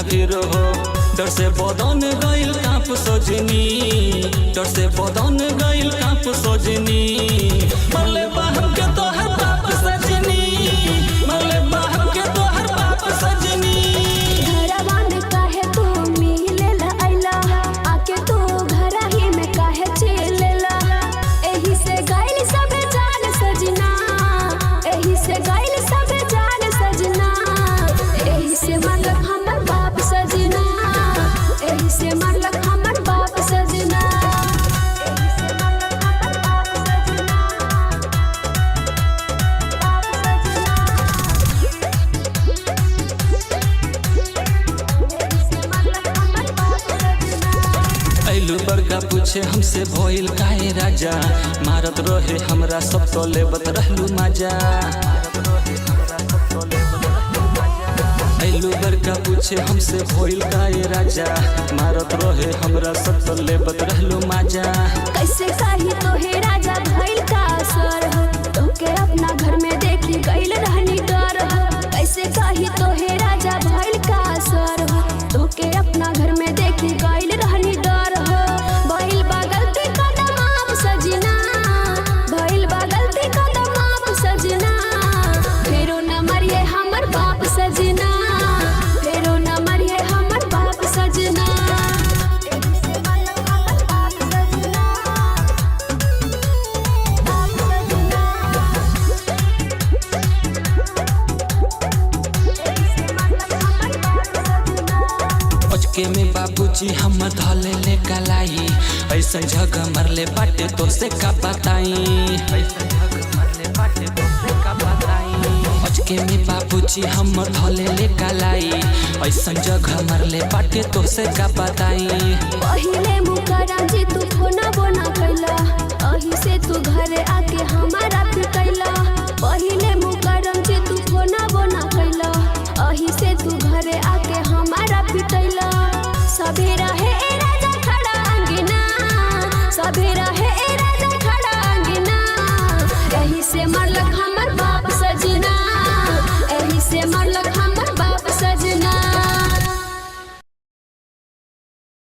खातिर हो। डर से बदन गइल कांप सजनी, डर से बदन गइल कांप सजनी। मरले बाहर के तोहर बाप सजनी, मरले बाहर के तोहर बाप सजनी। बड़का पूछे हमसे भइल काहे राजा, मारत रहे हमरा सब तो लेबत रहलू मजा। ऐलू बड़का पूछे हमसे भइल काहे राजा, मारत रहे हमरा सब तो लेबत रहलू मजा। कैसे कही तोहे राजा भइल का असर हो, तोके अपना घर में देखी गइल रहनी डर हो। कैसे कही तोहे राजा भइल का असर हो, तोके अपना घर में देखी गइल रहनी डर हो। भइल बा गलती कदम आप सजना, भइल बा गलती कदम आप सजना। फेरो न मरिए हमर बाप सजना, फेरो न मरिए हमर बाप सजना। के में बाबूजी हम धले ले कलाई, ऐसा जगह मरले बाटे तो से का बताई, ऐसा जगह मरले बाटे तो से का बताई। अचके में बाबूजी हम धले ले कलाई, ऐसा जगह मरले बाटे तो से का बताई।